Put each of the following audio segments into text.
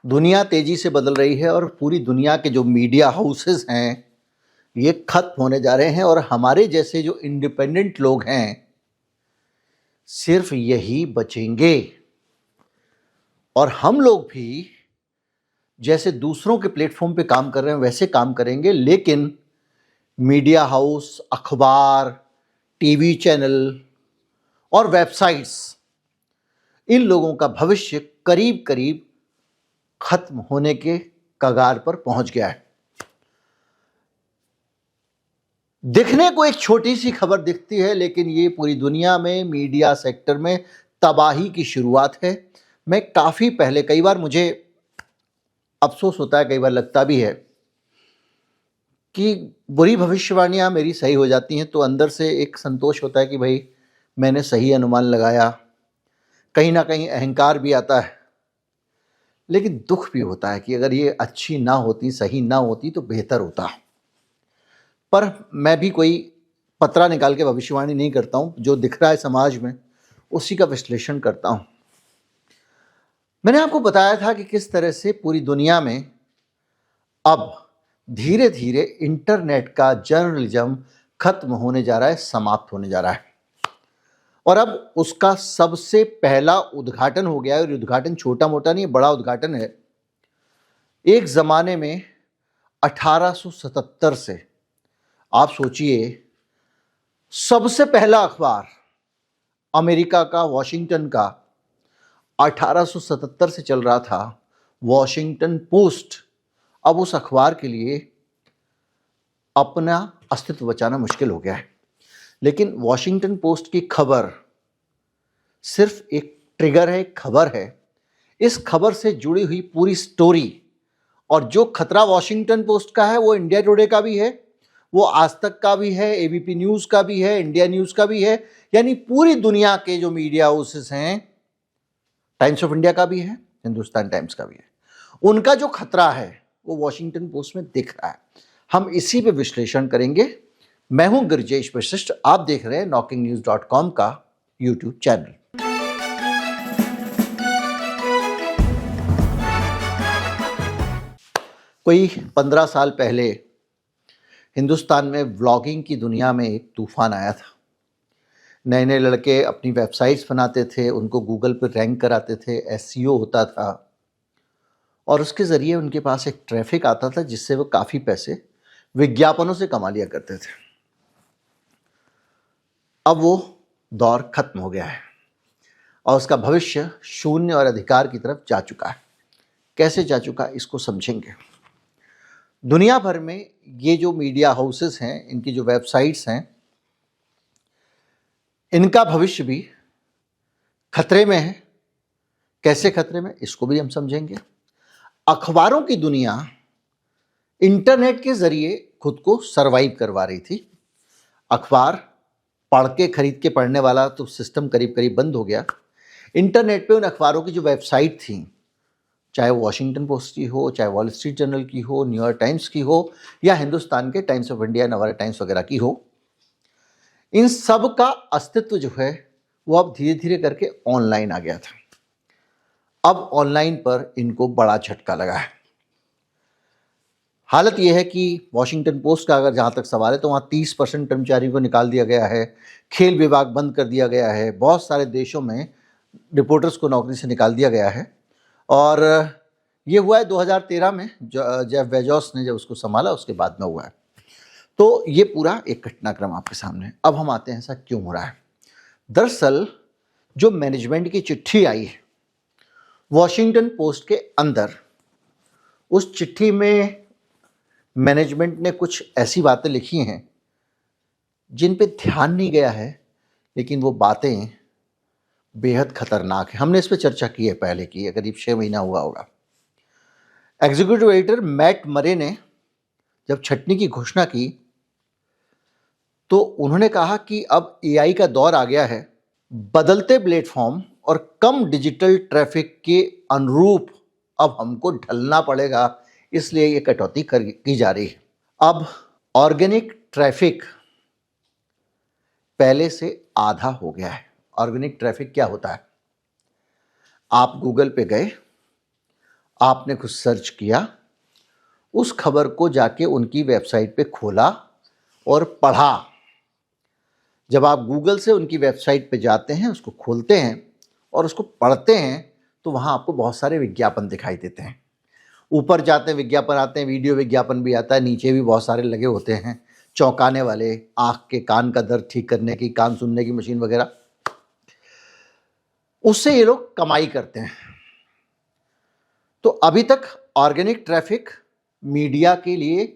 दुनिया तेजी से बदल रही है और पूरी दुनिया के जो मीडिया हाउसेस हैं ये खत्म होने जा रहे हैं और हमारे जैसे जो इंडिपेंडेंट लोग हैं सिर्फ यही बचेंगे। और हम लोग भी जैसे दूसरों के प्लेटफॉर्म पे काम कर रहे हैं वैसे काम करेंगे, लेकिन मीडिया हाउस, अखबार, टीवी चैनल और वेबसाइट्स, इन लोगों का भविष्य करीब करीब खत्म होने के कगार पर पहुंच गया है। दिखने को एक छोटी सी खबर दिखती है, लेकिन ये पूरी दुनिया में मीडिया सेक्टर में तबाही की शुरुआत है। मैं काफ़ी पहले, कई बार मुझे अफसोस होता है, कई बार लगता भी है कि बुरी भविष्यवाणियां मेरी सही हो जाती हैं तो अंदर से एक संतोष होता है कि भाई मैंने सही अनुमान लगाया। कहीं ना कहीं अहंकार भी आता है, लेकिन दुख भी होता है कि अगर ये अच्छी ना होती, सही ना होती तो बेहतर होता। पर मैं भी कोई पतरा निकाल के भविष्यवाणी नहीं करता हूँ, जो दिख रहा है समाज में उसी का विश्लेषण करता हूँ। मैंने आपको बताया था कि किस तरह से पूरी दुनिया में अब धीरे धीरे इंटरनेट का जर्नलिज्म खत्म होने जा रहा है, समाप्त होने जा रहा है। और अब उसका सबसे पहला उद्घाटन हो गया है, और उद्घाटन छोटा मोटा नहीं, बड़ा उद्घाटन है। एक ज़माने में 1877 से, आप सोचिए, सबसे पहला अखबार अमेरिका का, वॉशिंगटन का, 1877 से चल रहा था, वॉशिंगटन पोस्ट। अब उस अखबार के लिए अपना अस्तित्व बचाना मुश्किल हो गया है। लेकिन वॉशिंगटन पोस्ट की खबर सिर्फ एक ट्रिगर है, एक खबर है। इस खबर से जुड़ी हुई पूरी स्टोरी, और जो खतरा वॉशिंगटन पोस्ट का है वो इंडिया टुडे का भी है, वो आज तक का भी है, एबीपी न्यूज़ का भी है, इंडिया न्यूज़ का भी है। यानी पूरी दुनिया के जो मीडिया हाउसेस हैं, टाइम्स ऑफ इंडिया का भी है, हिंदुस्तान टाइम्स का भी है, उनका जो खतरा है वो वॉशिंगटन पोस्ट में दिख रहा है। हम इसी पे विश्लेषण करेंगे। मैं हूं गिरिजेश वशिष्ठ, आप देख रहे हैं knocking-news.com का यूट्यूब चैनल। कोई 15 साल पहले हिंदुस्तान में व्लॉगिंग की दुनिया में एक तूफान आया था। नए नए लड़के अपनी वेबसाइट्स बनाते थे, उनको गूगल पर रैंक कराते थे, एसईओ होता था, और उसके ज़रिए उनके पास एक ट्रैफिक आता था जिससे वो काफ़ी पैसे विज्ञापनों से कमा लिया करते थे। अब वो दौर खत्म हो गया है और उसका भविष्य शून्य और अधिकार की तरफ जा चुका है। कैसे जा चुका है इसको समझेंगे। दुनिया भर में ये जो मीडिया हाउसेस हैं, इनकी जो वेबसाइट्स हैं, इनका भविष्य भी खतरे में है। कैसे खतरे में, इसको भी हम समझेंगे। अखबारों की दुनिया इंटरनेट के ज़रिए खुद को सरवाइव करवा रही थी। अखबार पढ़ के, खरीद के पढ़ने वाला तो सिस्टम करीब करीब बंद हो गया। इंटरनेट पे उन अखबारों की जो वेबसाइट थी, चाहे वॉशिंगटन पोस्ट की हो, चाहे वॉल स्ट्रीट जर्नल की हो, न्यूयॉर्क टाइम्स की हो, या हिंदुस्तान के times of India, Navbharat times वगैरह की हो, इन सब का अस्तित्व जो है वो अब धीरे धीरे करके ऑनलाइन आ गया था। अब ऑनलाइन पर इनको बड़ा झटका लगा है। हालत यह है कि वॉशिंगटन पोस्ट का अगर जहाँ तक सवाल है तो वहाँ 30% कर्मचारियों को निकाल दिया गया है, खेल विभाग बंद कर दिया गया है, बहुत सारे देशों में रिपोर्टर्स को नौकरी से निकाल दिया गया है। और ये हुआ है 2013 में, जेफ बेजोस ने जब उसको संभाला उसके बाद में हुआ है। तो ये पूरा एक घटनाक्रम आपके सामने है। अब हम आते हैं ऐसा क्यों हो रहा है। दरअसल जो मैनेजमेंट की चिट्ठी आई है वॉशिंगटन पोस्ट के अंदर, उस चिट्ठी में मैनेजमेंट ने कुछ ऐसी बातें लिखी हैं जिन पे ध्यान नहीं गया है, लेकिन वो बातें बेहद खतरनाक है। हमने इस पे चर्चा की है पहले की, करीब 6 महीना हुआ होगा। एग्जीक्यूटिव एडिटर मैट मरे ने जब छटनी की घोषणा की तो उन्होंने कहा कि अब एआई का दौर आ गया है, बदलते प्लेटफॉर्म और कम डिजिटल ट्रैफिक के अनुरूप अब हमको ढलना पड़ेगा, इसलिए ये कटौती की जा रही है। अब ऑर्गेनिक ट्रैफिक पहले से आधा हो गया है। ऑर्गेनिक ट्रैफिक क्या होता है? आप गूगल पे गए, आपने कुछ सर्च किया, उस खबर को जाके उनकी वेबसाइट पे खोला और पढ़ा। जब आप गूगल से उनकी वेबसाइट पे जाते हैं, उसको खोलते हैं और उसको पढ़ते हैं, तो वहाँ आपको बहुत सारे विज्ञापन दिखाई देते हैं। ऊपर जाते हैं विज्ञापन आते हैं, वीडियो विज्ञापन भी आता है, नीचे भी बहुत सारे लगे होते हैं चौंकाने वाले, आँख के कान का दर्द ठीक करने की, कान सुनने की मशीन वगैरह। उससे ये लोग कमाई करते हैं। तो अभी तक ऑर्गेनिक ट्रैफिक मीडिया के लिए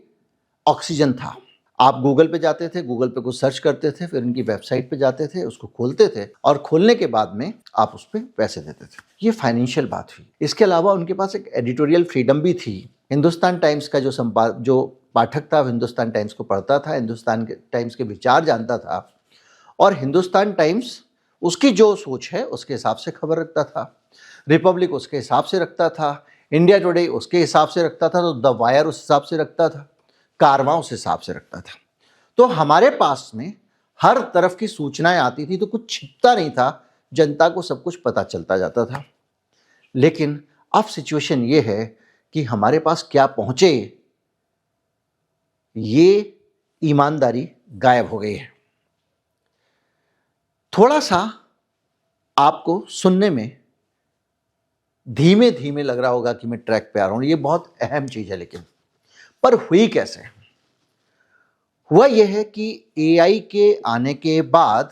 ऑक्सीजन था। आप गूगल पे जाते थे, गूगल पे कुछ सर्च करते थे, फिर उनकी वेबसाइट पे जाते थे, उसको खोलते थे और खोलने के बाद में आप उस पर पैसे देते थे। ये फाइनेंशियल बात हुई। इसके अलावा उनके पास एक एडिटोरियल फ्रीडम भी थी। हिंदुस्तान टाइम्स का जो पाठक था, हिंदुस्तान टाइम्स को पढ़ता था, हिंदुस्तान टाइम्स के विचार जानता था और हिंदुस्तान टाइम्स उसकी जो सोच है उसके हिसाब से खबर रखता था। रिपब्लिक उसके हिसाब से रखता था, इंडिया टुडे उसके हिसाब से रखता था, तो द वायर उस हिसाब से रखता था, कारवां उस हिसाब से रखता था। तो हमारे पास में हर तरफ की सूचनाएं आती थी, तो कुछ छिपता नहीं था, जनता को सब कुछ पता चलता जाता था। लेकिन अब सिचुएशन ये है कि हमारे पास क्या पहुंचे, ये ईमानदारी गायब हो गई है। थोड़ा सा आपको सुनने में धीमे धीमे लग रहा होगा कि मैं ट्रैक पे आ रहा हूं, ये बहुत अहम चीज है। लेकिन पर हुई कैसे? हुआ यह है कि एआई के आने के बाद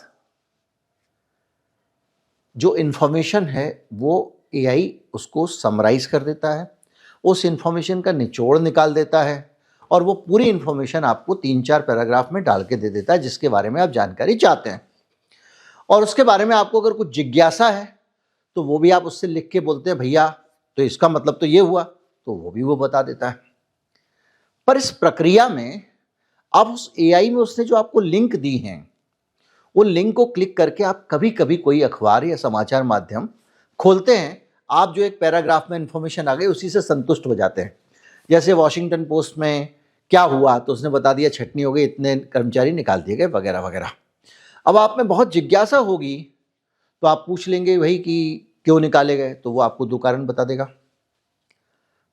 जो इंफॉर्मेशन है वो एआई उसको समराइज कर देता है, उस इंफॉर्मेशन का निचोड़ निकाल देता है और वो पूरी इंफॉर्मेशन आपको 3-4 पैराग्राफ में डाल के दे देता है, जिसके बारे में आप जानकारी चाहते हैं। और उसके बारे में आपको अगर कुछ जिज्ञासा है तो वो भी आप उससे लिख के बोलते हैं, भैया तो इसका मतलब तो ये हुआ, तो वो भी वो बता देता है। पर इस प्रक्रिया में अब उस एआई में उसने जो आपको लिंक दी हैं, वो लिंक को क्लिक करके आप कभी कभी कोई अखबार या समाचार माध्यम खोलते हैं, आप जो एक पैराग्राफ में इंफॉर्मेशन आ गई उसी से संतुष्ट हो जाते हैं। जैसे वॉशिंगटन पोस्ट में क्या हुआ, तो उसने बता दिया छटनी हो गई, इतने कर्मचारी निकाल दिए गए, वगैरह वगैरह। अब आप में बहुत जिज्ञासा होगी तो आप पूछ लेंगे भाई कि क्यों निकाले गए, तो वो आपको 2 कारण बता देगा।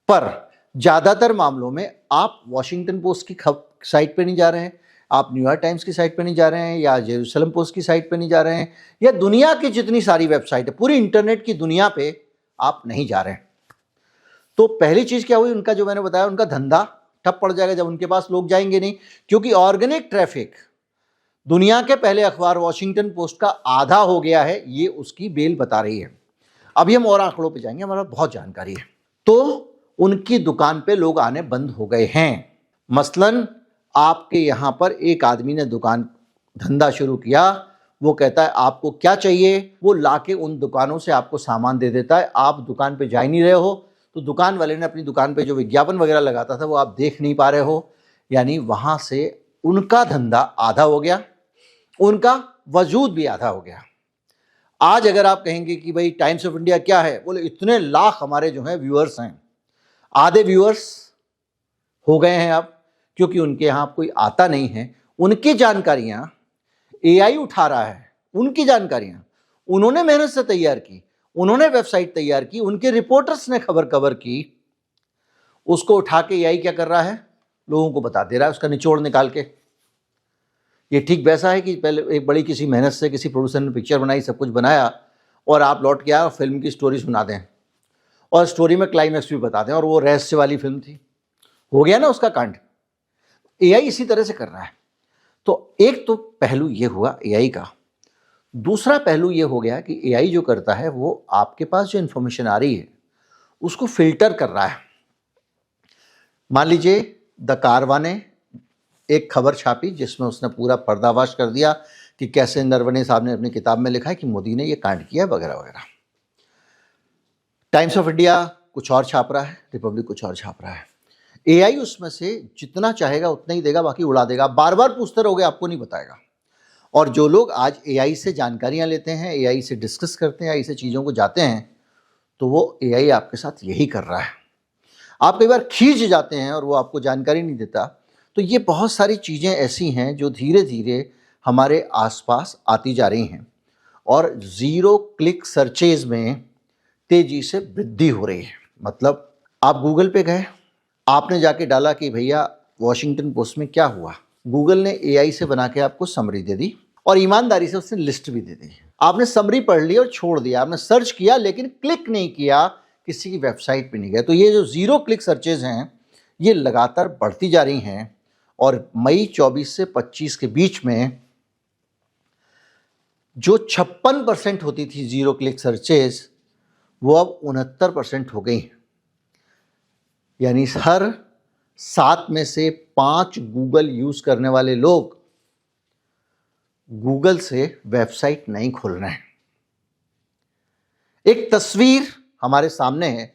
पर ज़्यादातर मामलों में आप वॉशिंगटन पोस्ट की साइट पे नहीं जा रहे हैं, आप न्यूयॉर्क टाइम्स की साइट पे नहीं जा रहे हैं, या जेरूसलम पोस्ट की साइट पे नहीं जा रहे हैं, या दुनिया की जितनी सारी वेबसाइट है, पूरी इंटरनेट की दुनिया पे आप नहीं जा रहे हैं। तो पहली चीज़ क्या हुई, उनका जो मैंने बताया, उनका धंधा ठप पड़ जाएगा जब उनके पास लोग जाएंगे नहीं, क्योंकि ऑर्गेनिक ट्रैफिक दुनिया के पहले अखबार वॉशिंगटन पोस्ट का आधा हो गया है, ये उसकी बेल बता रही है। अभी हम और आंकड़ों पे जाएंगे, हमारा बहुत जानकारी है। तो उनकी दुकान पे लोग आने बंद हो गए हैं। मसलन आपके यहाँ पर एक आदमी ने दुकान धंधा शुरू किया, वो कहता है आपको क्या चाहिए, वो लाके उन दुकानों से आपको सामान दे देता है। आप दुकान पे जा ही नहीं रहे हो, तो दुकान वाले ने अपनी दुकान पे जो विज्ञापन वगैरह लगाता था वो आप देख नहीं पा रहे हो, यानी वहाँ से उनका धंधा आधा हो गया, उनका वजूद भी आधा हो गया। आज अगर आप कहेंगे कि भाई टाइम्स ऑफ इंडिया क्या है, बोले इतने लाख हमारे जो है व्यूअर्स हैं, आधे व्यूअर्स हो गए हैं अब, क्योंकि उनके यहाँ कोई आता नहीं है, उनकी जानकारियाँ एआई उठा रहा है, उनकी जानकारियाँ उन्होंने मेहनत से तैयार की, उन्होंने वेबसाइट तैयार की, उनके रिपोर्टर्स ने खबर कवर की, उसको उठा के एआई क्या कर रहा है, लोगों को बता दे रहा है, उसका निचोड़ निकाल के। ये ठीक वैसा है कि पहले एक बड़ी किसी मेहनत से किसी प्रोड्यूसर ने पिक्चर बनाई, सब कुछ बनाया, और आप लौट के आए और फिल्म की स्टोरी सुना दें और स्टोरी में क्लाइमैक्स भी बता दें, और वो रहस्य वाली फिल्म थी, हो गया ना उसका कांड। एआई इसी तरह से कर रहा है। तो एक तो पहलू ये हुआ एआई का। दूसरा पहलू ये हो गया कि एआई जो करता है वो आपके पास जो इन्फॉर्मेशन आ रही है उसको फिल्टर कर रहा है। मान लीजिए द कारवां ने एक खबर छापी जिसमें उसने पूरा पर्दाफाश कर दिया कि कैसे नरवणे साहब ने अपनी किताब में लिखा है कि मोदी ने ये कांड किया, वगैरह वगैरह। टाइम्स ऑफ इंडिया कुछ और छाप रहा है, रिपब्लिक कुछ और छाप रहा है। एआई उसमें से जितना चाहेगा उतना ही देगा, बाकी उड़ा देगा। बार बार पूछते रहोगे, आपको नहीं बताएगा। और जो लोग आज एआई से जानकारियां लेते हैं, एआई से डिस्कस करते हैं, एआई से चीज़ों को जाते हैं, तो वो एआई आपके साथ यही कर रहा है। आप कई बार खींच जाते हैं और वो आपको जानकारी नहीं देता। तो ये बहुत सारी चीज़ें ऐसी हैं जो धीरे धीरे हमारे आसपास आती जा रही हैं और ज़ीरो क्लिक सर्चेज में तेज़ी से वृद्धि हो रही है। मतलब आप गूगल पे गए, आपने जाके डाला कि भैया वॉशिंगटन पोस्ट में क्या हुआ, गूगल ने एआई से बना के आपको समरी दे दी और ईमानदारी से उसने लिस्ट भी दे दी। आपने समरी पढ़ ली और छोड़ दिया, आपने सर्च किया लेकिन क्लिक नहीं किया, किसी की वेबसाइट पे नहीं गए। तो ये जो 0 क्लिक सर्चेज हैं ये लगातार बढ़ती जा रही हैं और मई 24 से 25 के बीच में जो 56% होती थी 0 क्लिक सर्चेज वो अब 69% हो गई। यानी हर 7 में से 5 गूगल यूज करने वाले लोग गूगल से वेबसाइट नहीं खोल रहे हैं। एक तस्वीर हमारे सामने है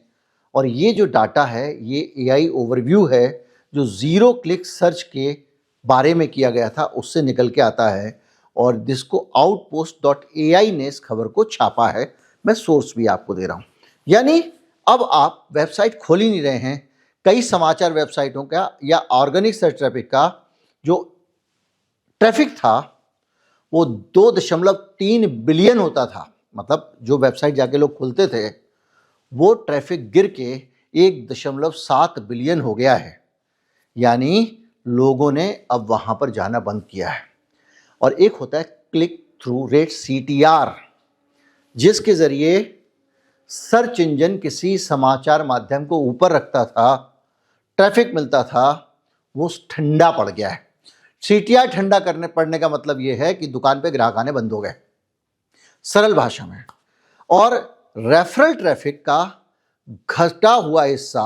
और ये जो डाटा है ये एआई ओवरव्यू है जो 0 क्लिक सर्च के बारे में किया गया था उससे निकल के आता है और जिसको outpost.ai ने इस खबर को छापा है। मैं सोर्स भी आपको दे रहा हूं। यानी अब आप वेबसाइट खोल ही नहीं रहे हैं। कई समाचार वेबसाइटों का या ऑर्गेनिक सर्च ट्रैफिक का जो ट्रैफिक था वो 2.3 बिलियन होता था। मतलब जो वेबसाइट जाके लोग खोलते थे वो ट्रैफिक गिर के 1.7 बिलियन हो गया है। यानी लोगों ने अब वहां पर जाना बंद किया है। और एक होता है क्लिक थ्रू रेट CTR, जिसके जरिए सर्च इंजन किसी समाचार माध्यम को ऊपर रखता था, ट्रैफिक मिलता था, वो ठंडा पड़ गया है। CTR ठंडा करने पड़ने का मतलब यह है कि दुकान पे ग्राहक आने बंद हो गए, सरल भाषा में। और रेफरल ट्रैफिक का घटा हुआ हिस्सा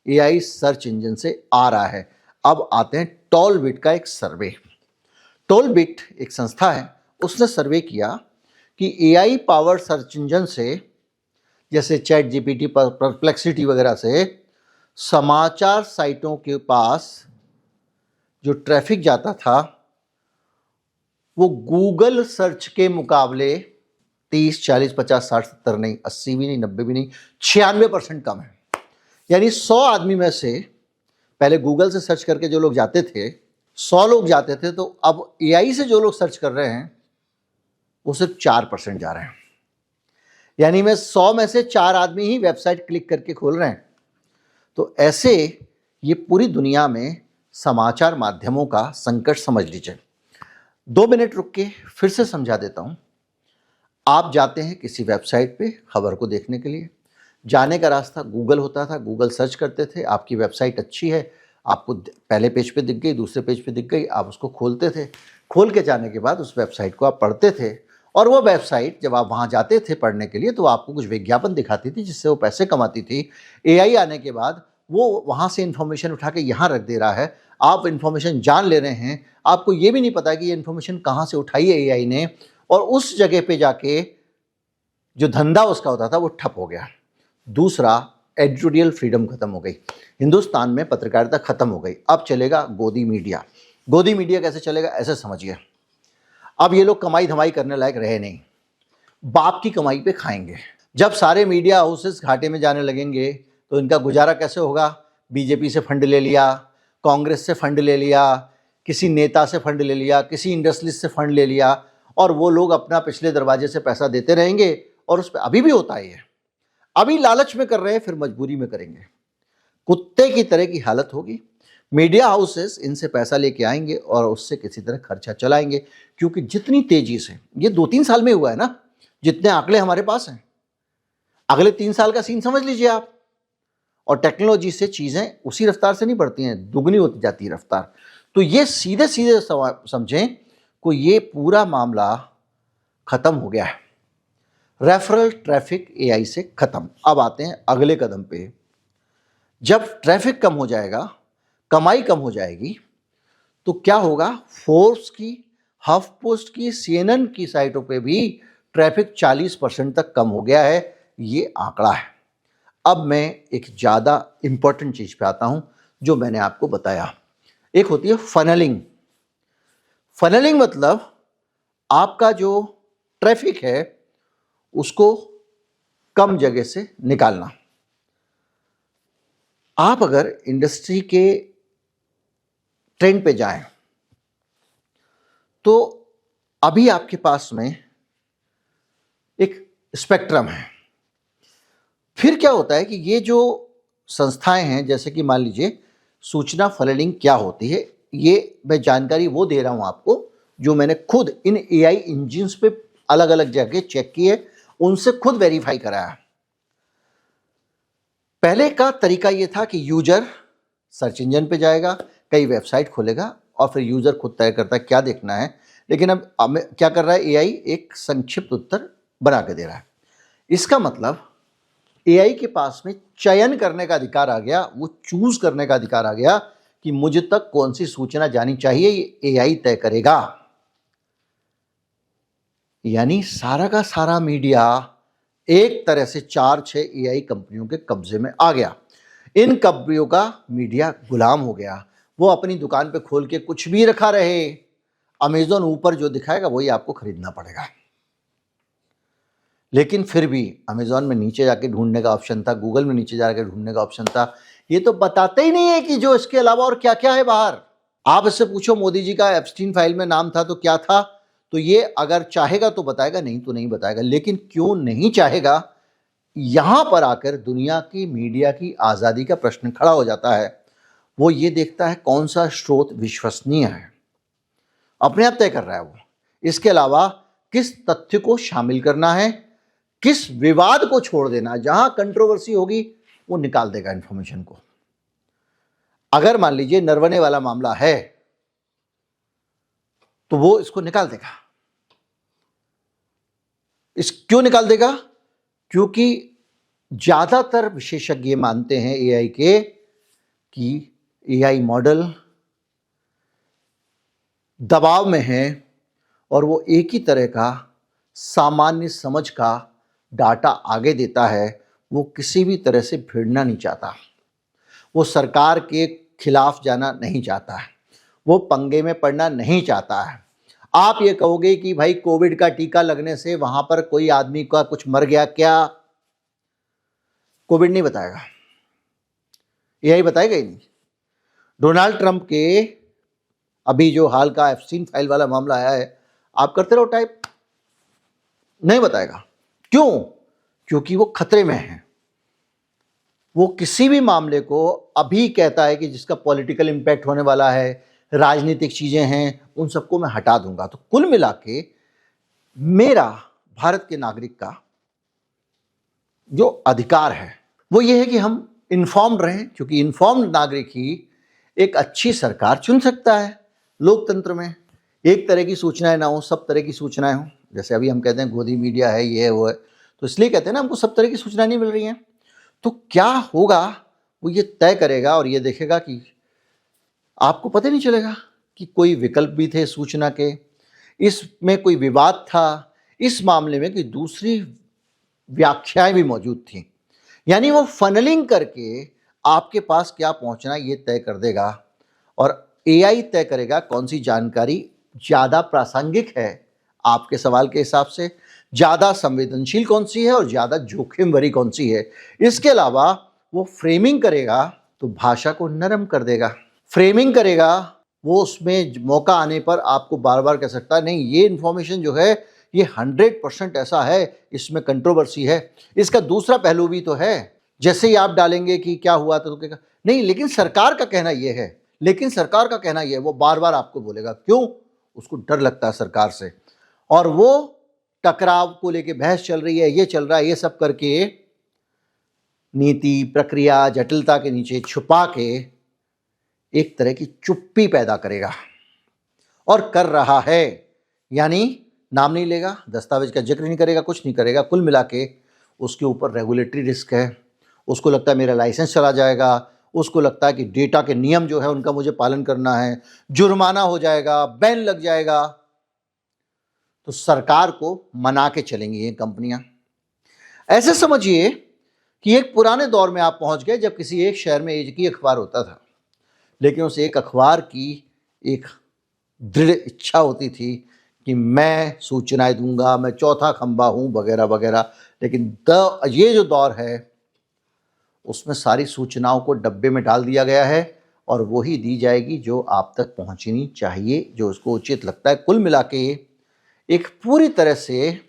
एआई सर्च इंजन से आ रहा है। अब आते हैं टॉलबिट का एक सर्वे। टॉलबिट एक संस्था है, उसने सर्वे किया कि एआई पावर सर्च इंजन से जैसे चैट जीपीटी, परप्लेक्सिटी वगैरह से समाचार साइटों के पास जो ट्रैफिक जाता था वो गूगल सर्च के मुकाबले 30, 40, 50, 60, 70 नहीं, 80 भी नहीं, 90 भी नहीं, 96% कम है। यानी 100 आदमी में से पहले गूगल से सर्च करके जो लोग जाते थे, 100 लोग जाते थे, तो अब एआई से जो लोग सर्च कर रहे हैं वो सिर्फ 4% जा रहे हैं। यानी में 100 में से 4 आदमी ही वेबसाइट क्लिक करके खोल रहे हैं। तो ऐसे ये पूरी दुनिया में समाचार माध्यमों का संकट समझ लीजिए। 2 मिनट रुक के फिर से समझा देता हूं। आप जाते हैं किसी वेबसाइट पे खबर को देखने के लिए, जाने का रास्ता गूगल होता था, गूगल सर्च करते थे, आपकी वेबसाइट अच्छी है, आपको पहले पेज पे दिख गई, दूसरे पेज पे दिख गई, आप उसको खोलते थे। खोल के जाने के बाद उस वेबसाइट को आप पढ़ते थे और वो वेबसाइट जब आप वहाँ जाते थे पढ़ने के लिए तो आपको कुछ विज्ञापन दिखाती थी जिससे वो पैसे कमाती थी। एआई आने के बाद वो वहाँ से इन्फॉर्मेशन उठा के यहाँ रख दे रहा है, आप इन्फॉर्मेशन जान ले रहे हैं, आपको ये भी नहीं पता कि ये इन्फॉर्मेशन कहाँ से उठाई है एआई ने, और उस जगह पे जाके जो धंधा उसका होता था वो ठप हो गया। दूसरा, एडिटोरियल फ्रीडम खत्म हो गई, हिंदुस्तान में पत्रकारिता खत्म हो गई। अब चलेगा गोदी मीडिया। गोदी मीडिया कैसे चलेगा ऐसे समझिए, अब ये लोग कमाई धमाई करने लायक रहे नहीं, बाप की कमाई पे खाएंगे। जब सारे मीडिया हाउसेस घाटे में जाने लगेंगे तो इनका गुजारा कैसे होगा? बीजेपी से फंड ले लिया, कांग्रेस से फंड ले लिया, किसी नेता से फंड ले लिया, किसी इंडस्ट्रियलिस्ट से फंड ले लिया, और वो लोग अपना पिछले दरवाजे से पैसा देते रहेंगे। और उस पर अभी भी होता है ये, अभी लालच में कर रहे हैं, फिर मजबूरी में करेंगे। कुत्ते की तरह की हालत होगी। मीडिया हाउसेस इनसे पैसा लेके आएंगे और उससे किसी तरह खर्चा चलाएंगे, क्योंकि जितनी तेजी से ये 2-3 साल में हुआ है ना, जितने आंकड़े हमारे पास हैं, अगले 3 साल का सीन समझ लीजिए आप। और टेक्नोलॉजी से चीजें उसी रफ्तार से नहीं बढ़ती हैं, दुगनी होती जाती है रफ्तार। तो ये सीधे सीधे समझें को ये पूरा मामला खत्म हो गया है। रेफरल ट्रैफिक एआई से खत्म। अब आते हैं अगले कदम पे। जब ट्रैफिक कम हो जाएगा, कमाई कम हो जाएगी, तो क्या होगा? फोर्ब्स की, हफ पोस्ट की, CNN की साइटों पे भी ट्रैफिक 40% तक कम हो गया है। ये आंकड़ा है। अब मैं एक ज़्यादा इंपॉर्टेंट चीज़ पे आता हूं जो मैंने आपको बताया। एक होती है फनलिंग। फनलिंग मतलब आपका जो ट्रैफिक है उसको कम जगह से निकालना। आप अगर इंडस्ट्री के ट्रेंड पे जाएं तो अभी आपके पास में एक स्पेक्ट्रम है। फिर क्या होता है कि ये जो संस्थाएं हैं, जैसे कि मान लीजिए सूचना फनलिंग क्या होती है, ये मैं जानकारी वो दे रहा हूं आपको जो मैंने खुद इन एआई इंजिन्स पे अलग अलग जगह चेक किए, उनसे खुद वेरीफाई कराया। पहले का तरीका ये था कि यूजर सर्च इंजन पे जाएगा, कई वेबसाइट खोलेगा और फिर यूजर खुद तय करता है क्या देखना है। लेकिन अब क्या कर रहा है एआई, एक संक्षिप्त उत्तर बना के दे रहा है। इसका मतलब एआई के पास में चयन करने का अधिकार आ गया, वो चूज करने का अधिकार आ गया कि मुझे तक कौन सी सूचना जानी चाहिए, ये एआई तय करेगा। यानी सारा का सारा मीडिया एक तरह से 4-6 एआई कंपनियों के कब्जे में आ गया। इन कंपनियों का मीडिया गुलाम हो गया। वो अपनी दुकान पे खोल के कुछ भी रखा रहे, अमेज़न ऊपर जो दिखाएगा वही आपको खरीदना पड़ेगा। लेकिन फिर भी अमेज़न में नीचे जाके ढूंढने का ऑप्शन था, गूगल में नीचे जाके ढूंढने का ऑप्शन था। ये तो बताते ही नहीं है कि जो इसके अलावा और क्या क्या है बाहर। आप इससे पूछो मोदी जी का एप्स्टीन फाइल में नाम था तो क्या था, तो ये अगर चाहेगा तो बताएगा, नहीं तो नहीं बताएगा। लेकिन क्यों नहीं चाहेगा, यहां पर आकर दुनिया की मीडिया की आज़ादी का प्रश्न खड़ा हो जाता है। वो ये देखता है कौन सा स्रोत विश्वसनीय है, अपने आप तय कर रहा है वो। इसके अलावा किस तथ्य को शामिल करना है, किस विवाद को छोड़ देना, जहां कंट्रोवर्सी होगी वो निकाल देगा इंफॉर्मेशन को। अगर मान लीजिए नरवने वाला मामला है तो वो इसको निकाल देगा। क्यों निकाल देगा? क्योंकि ज्यादातर विशेषज्ञ मानते हैं एआई के कि एआई मॉडल दबाव में है और वो एक ही तरह का सामान्य समझ का डाटा आगे देता है। वो किसी भी तरह से भिड़ना नहीं चाहता, वो सरकार के खिलाफ जाना नहीं चाहता है, वो पंगे में पड़ना नहीं चाहता है। आप ये कहोगे कि भाई कोविड का टीका लगने से वहां पर कोई आदमी का कुछ मर गया क्या? कोविड नहीं बताएगा, एआई बताएगा ही नहीं। डोनाल्ड ट्रंप के अभी जो हाल का एप्स्टीन फाइल वाला मामला आया है, आप करते रहो टाइप, नहीं बताएगा। क्यों? क्योंकि वो खतरे में है। वो किसी भी मामले को अभी कहता है कि जिसका पॉलिटिकल इंपैक्ट होने वाला है, राजनीतिक चीजें हैं, उन सबको मैं हटा दूंगा। तो कुल मिला के मेरा भारत के नागरिक का जो अधिकार है वो ये है कि हम इन्फॉर्म्ड रहें, क्योंकि इन्फॉर्म्ड नागरिक ही एक अच्छी सरकार चुन सकता है। लोकतंत्र में एक तरह की सूचनाएं ना हो, सब तरह की सूचनाएं हो। जैसे अभी हम कहते हैं गोदी मीडिया है, ये है वो है, तो इसलिए कहते हैं ना हमको सब तरह की सूचनाएं नहीं मिल रही हैं। तो क्या होगा वो ये तय करेगा और ये देखेगा कि आपको पता नहीं चलेगा कि कोई विकल्प भी थे सूचना के, इसमें कोई विवाद था, इस मामले में कि दूसरी व्याख्याएं भी मौजूद थी। यानी वो फनलिंग करके आपके पास क्या पहुंचना ये तय कर देगा और एआई तय करेगा कौन सी जानकारी ज़्यादा प्रासंगिक है आपके सवाल के हिसाब से, ज़्यादा संवेदनशील कौन सी है और ज़्यादा जोखिम भरी कौन सी है। इसके अलावा वो फ्रेमिंग करेगा तो भाषा को नरम कर देगा, फ्रेमिंग करेगा वो उसमें मौका आने पर आपको बार बार कह सकता है नहीं ये इन्फॉर्मेशन जो है ये 100% ऐसा है, इसमें कंट्रोवर्सी है। इसका दूसरा पहलू भी तो है, जैसे ही आप डालेंगे कि क्या हुआ तो कहेगा नहीं लेकिन सरकार का कहना ये है, लेकिन सरकार का कहना ये है, वो बार बार आपको बोलेगा। क्यों? उसको डर लगता है सरकार से, और वो टकराव को लेके बहस चल रही है, ये चल रहा है, ये सब करके नीति प्रक्रिया जटिलता के नीचे छुपा के एक तरह की चुप्पी पैदा करेगा और कर रहा है। यानी नाम नहीं लेगा, दस्तावेज का जिक्र नहीं करेगा, कुछ नहीं करेगा। कुल मिला के उसके ऊपर रेगुलेटरी रिस्क है, उसको लगता है मेरा लाइसेंस चला जाएगा, उसको लगता है कि डेटा के नियम जो है उनका मुझे पालन करना है, जुर्माना हो जाएगा, बैन लग जाएगा। तो सरकार को मना के चलेंगी ये कंपनियां। ऐसे समझिए कि एक पुराने दौर में आप पहुंच गए जब किसी एक शहर में एक ही अखबार होता था, लेकिन उस एक अखबार की एक दृढ़ इच्छा होती थी कि मैं सूचनाएं दूंगा, मैं चौथा खंबा हूं, वगैरह वगैरह। लेकिन ये जो दौर है उसमें सारी सूचनाओं को डब्बे में डाल दिया गया है और वही दी जाएगी जो आप तक पहुंचनी चाहिए, जो उसको उचित लगता है। कुल मिला के एक पूरी तरह से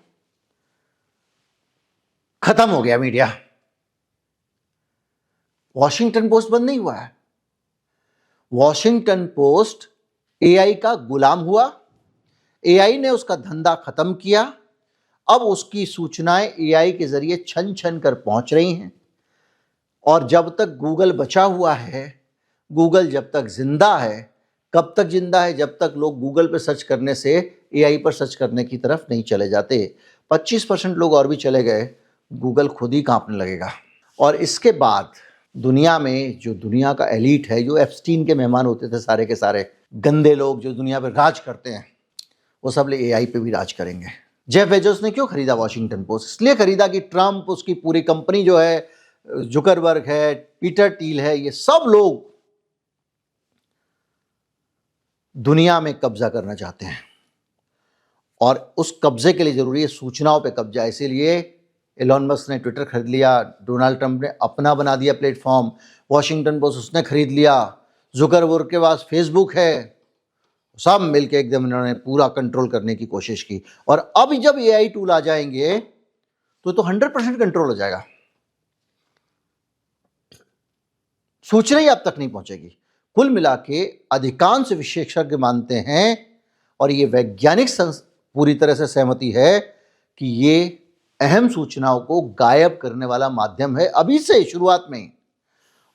खत्म हो गया मीडिया। वॉशिंगटन पोस्ट बंद नहीं हुआ है। वॉशिंगटन पोस्ट एआई का गुलाम हुआ, एआई ने उसका धंधा खत्म किया। अब उसकी सूचनाएं एआई के जरिए छन छन कर पहुंच रही हैं। और जब तक गूगल बचा हुआ है, गूगल जब तक जिंदा है, कब तक जिंदा है? जब तक लोग गूगल पर सर्च करने से एआई पर सर्च करने की तरफ नहीं चले जाते। 25% लोग और भी चले गए, गूगल खुद ही कांपने लगेगा। और इसके बाद दुनिया में जो दुनिया का एलीट है, जो एप्स्टीन के मेहमान होते थे सारे के सारे गंदे लोग जो दुनिया पर राज करते हैं, वो सब एआई पे भी राज करेंगे। जेफ बेजोस ने क्यों खरीदा वॉशिंगटन पोस्ट? इसलिए खरीदा कि ट्रंप, उसकी पूरी कंपनी जो है, जुकरबर्ग है, पीटर टील है, ये सब लोग दुनिया में कब्जा करना चाहते हैं। और उस कब्जे के लिए जरूरी है सूचनाओं पे कब्जा। इसीलिए एलोन मस्क ने ट्विटर खरीद लिया, डोनाल्ड ट्रंप ने अपना बना दिया प्लेटफॉर्म, वॉशिंगटन पोस्ट उसने खरीद लिया, जुकरबर्ग के पास फेसबुक है। सब मिलके एकदम इन्होंने पूरा कंट्रोल करने की कोशिश की। और अब जब एआई टूल आ जाएंगे तो 100% कंट्रोल हो जाएगा। सूचना ही अब तक नहीं पहुंचेगी। कुल मिला के अधिकांश विशेषज्ञ मानते हैं, और ये वैज्ञानिक पूरी तरह से सहमति है, कि ये अहम सूचनाओं को गायब करने वाला माध्यम है अभी से शुरुआत में।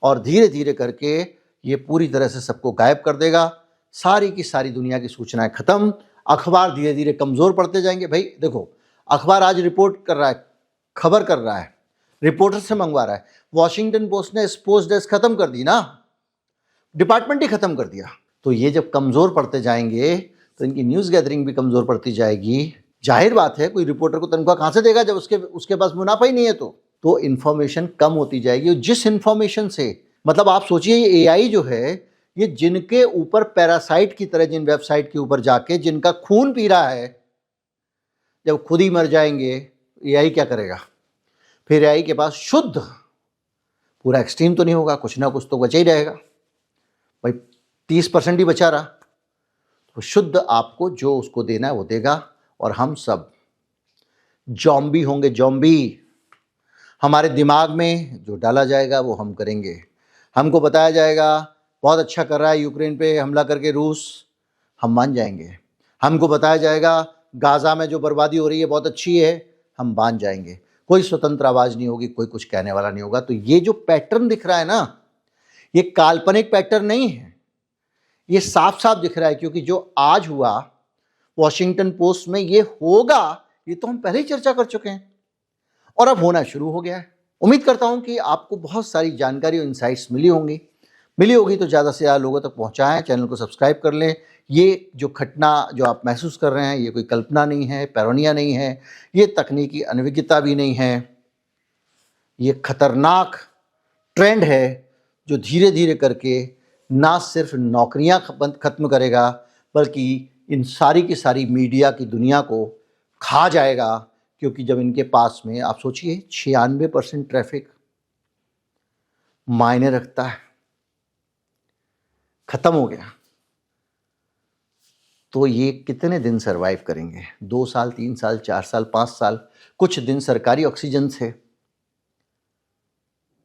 और धीरे धीरे करके ये पूरी तरह से सबको गायब कर देगा। सारी की सारी दुनिया की सूचनाएं खत्म। अखबार धीरे धीरे कमजोर पड़ते जाएंगे। भाई देखो, अखबार आज रिपोर्ट कर रहा है, खबर कर रहा है, रिपोर्टर से मंगवा रहा है। वॉशिंगटन पोस्ट ने स्पोर्ट्स डेस्क खत्म कर दी ना, डिपार्टमेंट ही खत्म कर दिया। तो ये जब कमजोर पड़ते जाएंगे तो इनकी न्यूज गैदरिंग भी कमजोर पड़ती जाएगी। जाहिर बात है, कोई रिपोर्टर को तनख्वाह कहां से देगा जब उसके पास मुनाफा ही नहीं है। तो इंफॉर्मेशन कम होती जाएगी। जिस इंफॉर्मेशन से, मतलब आप सोचिए, ये एआई जो है, ये जिनके ऊपर पैरासाइट की तरह, जिन वेबसाइट के ऊपर जाके जिनका खून पी रहा है, जब खुद ही मर जाएंगे एआई क्या करेगा? फिर एआई के पास शुद्ध, पूरा एक्सट्रीम तो नहीं होगा, कुछ ना कुछ तो बचा ही रहेगा। भाई 30% ही बचा रहा, तो शुद्ध आपको जो उसको देना है वो देगा। और हम सब जॉम्बी होंगे, जॉम्बी। हमारे दिमाग में जो डाला जाएगा वो हम करेंगे। हमको बताया जाएगा बहुत अच्छा कर रहा है यूक्रेन पे हमला करके रूस, हम मान जाएंगे। हमको बताया जाएगा गाजा में जो बर्बादी हो रही है बहुत अच्छी है, हम मान जाएंगे। कोई स्वतंत्र आवाज नहीं होगी, कोई कुछ कहने वाला नहीं होगा। तो ये जो पैटर्न दिख रहा है ना, ये काल्पनिक पैटर्न नहीं है, ये साफ साफ दिख रहा है। क्योंकि जो आज हुआ वॉशिंगटन पोस्ट में, ये होगा, ये तो हम पहले ही चर्चा कर चुके हैं और अब होना शुरू हो गया है। उम्मीद करता हूं कि आपको बहुत सारी जानकारी और इंसाइट्स मिली होगी तो ज़्यादा से ज़्यादा लोगों तक पहुंचाएं। चैनल को सब्सक्राइब कर लें। ये जो घटना जो आप महसूस कर रहे हैं, ये कोई कल्पना नहीं है, पैरोनिया नहीं है, ये तकनीकी अनभिज्ञता भी नहीं है। ये खतरनाक ट्रेंड है जो धीरे धीरे करके ना सिर्फ नौकरियां खत्म करेगा, बल्कि इन सारी की सारी मीडिया की दुनिया को खा जाएगा। क्योंकि जब इनके पास में, आप सोचिए, 96% ट्रैफिक मायने रखता है, खत्म हो गया, तो ये कितने दिन सरवाइव करेंगे? 2 साल, 3 साल, 4 साल, 5 साल, कुछ दिन सरकारी ऑक्सीजन से।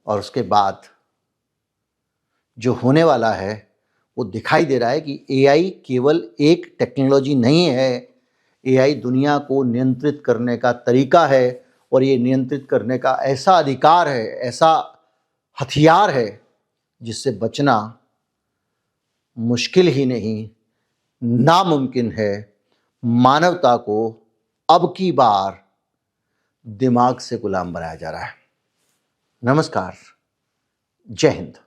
और उसके बाद जो होने वाला है वो दिखाई दे रहा है कि एआई केवल एक टेक्नोलॉजी नहीं है, एआई दुनिया को नियंत्रित करने का तरीका है। और ये नियंत्रित करने का ऐसा अधिकार है, ऐसा हथियार है, जिससे बचना मुश्किल ही नहीं, नामुमकिन है। मानवता को अब की बार दिमाग से गुलाम बनाया जा रहा है। नमस्कार, जय हिंद।